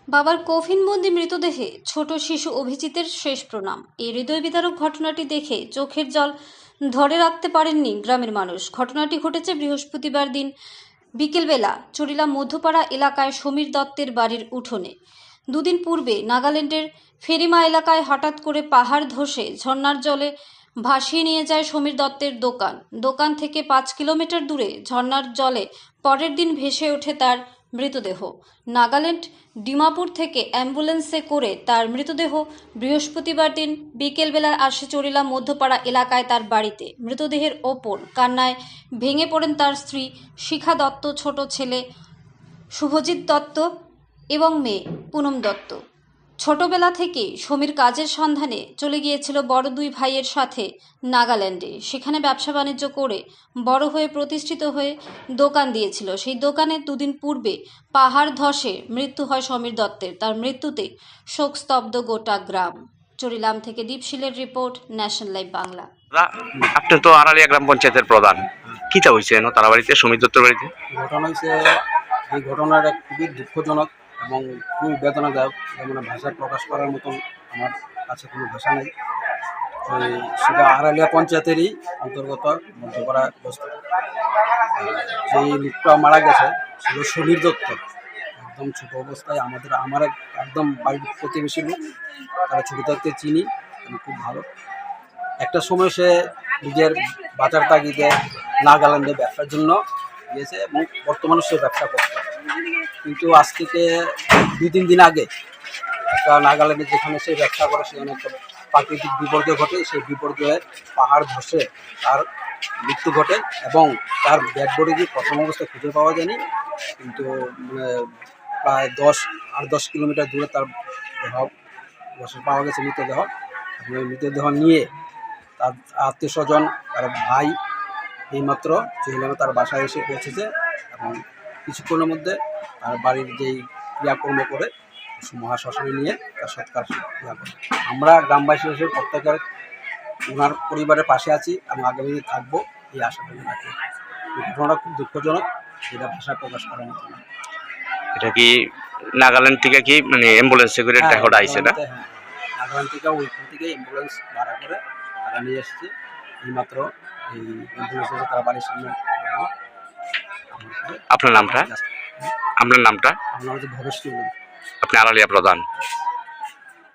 বাবার কফিনবন্দি মৃতদেহে ছোট শিশু অভিজিতের শেষ প্রণাম। এই হৃদয় বিদারক ঘটনাটি দেখে চোখের জল ধরে রাখতে পারেননি গ্রামের মানুষ। ঘটনাটি ঘটেছে বৃহস্পতিবার দিন বিকেলবেলা চরিলা মধ্যপাড়া এলাকায় সমীর দত্তের বাড়ির উঠোনে। দুদিন পূর্বে নাগাল্যান্ডের ফেরিমা এলাকায় হঠাৎ করে পাহাড় ধসে ঝর্ণার জলে ভাসিয়ে নিয়ে যায় সমীর দত্তের দোকান থেকে 5 কিলোমিটার দূরে ঝর্ণার জলে পরের দিন ভেসে ওঠে তার মৃতদেহ। নাগাল্যান্ড ডিমাপুর থেকে অ্যাম্বুলেন্সে করে তার মৃতদেহ বৃহস্পতিবার দিন বিকেলবেলা আসে চরিলা মধ্যপাড়া এলাকায় তার বাড়িতে। মৃতদেহের ওপর কান্নায় ভেঙে পড়েন তার স্ত্রী শিখা দত্ত, ছোট ছেলে শুভজিৎ দত্ত এবং মেয়ে পুনম দত্ত। ছোটবেলা থেকে সমীর কাজের সন্ধানে চলে গিয়েছিল বড় দুই ভাইয়ের সাথে নাগাল্যান্ডে। সেখানে ব্যবসা বাণিজ্য করে বড় হয়ে প্রতিষ্ঠিত হয়ে দোকান দিয়েছিল। সেই দোকানে দুদিন পূর্বে পাহাড় ধসে মৃত্যু হয় সমীর দত্তের। তার মৃত্যুতে শোকস্তব্ধ গোটা গ্রাম। চরিলাম থেকে দীপশিলের রিপোর্ট, ন্যাশনাল লাইভ বাংলা। আপনি তো আড়ালিয়া গ্রাম পঞ্চায়েতের প্রধান, কিটা হয়েছে তারা বাড়িতে, সমীর দত্তের বাড়িতে? ঘটনা হয়েছে, এই ঘটনাটা খুবই দুঃখজনক এবং খুবই বেদনাদায়ক। যেমন ভাষা প্রকাশ করার মতন আমার কাছে কোনো ভাষা নেই। সেটা আড়ালিয়া পঞ্চায়েতেরই অন্তর্গত মধ্যপাড়া বস্তি। যেই লোকটা মারা গেছে ছিল সমীর দত্ত। একদম ছোটো অবস্থায় আমার একদম বাড়ির প্রতিবেশী লোক, তারা ছোটো থাকতে চিনি, আমি খুব ভালো। একটা সময় সে নিজের বাজার তাগিদে নাগাল্যান্ডে ব্যবসার জন্য গিয়েছে এবং বর্তমানে সে ব্যবসা করছে। কিন্তু আজ থেকে 2-3 দিন আগে একটা নাগাল্যান্ডে যেখানে সে ব্যবসা করে সেখানে একটা প্রাকৃতিক বিপর্যয় ঘটে। সেই বিপর্যয়ে পাহাড় ধসে তার মৃত্যু ঘটে এবং তার ডেড বডি প্রথম অবস্থায় খুঁজে পাওয়া যায়নি, কিন্তু প্রায় 10 কিলোমিটার দূরে তার দেহ পাওয়া গেছে মৃতদেহ। এবং এই মৃতদেহ নিয়ে তার আত্মীয় স্বজন, তার ভাই এইমাত্র চহিলামে তার বাসায় এসে পৌঁছেছে এবং কিছুক্ষণের মধ্যে তার বাড়ির যেই ক্রিয়াকর্ম করে মহাশ্মশানে নিয়ে তার সৎকার ক্রিয়া করে। আমরা গ্রামবাসী হিসেবে প্রত্যেকের ওনার পরিবারের পাশে আছি এবং আগামী দিনে থাকবো, এই আশাটা রাখি। এই ঘটনাটা খুব দুঃখজনক, যেটা ভাষায় প্রকাশ করার মতো না। এটা কি নাগাল্যান্ড থেকে কি অ্যাম্বুলেন্সে করে দেহটা আইছে না? হ্যাঁ, নাগাল্যান্ড থেকে ওইখান থেকে অ্যাম্বুলেন্স ভাড়া করে তারা নিয়ে এসছে। এইমাত্র এই অ্যাম্বুলেন্স এসে তারা বাড়ির সামনে। আপনার নামটা? আপনার নামটা? আমরা হচ্ছে ভবেশ। আপনি আড়ালিয়া প্রধান।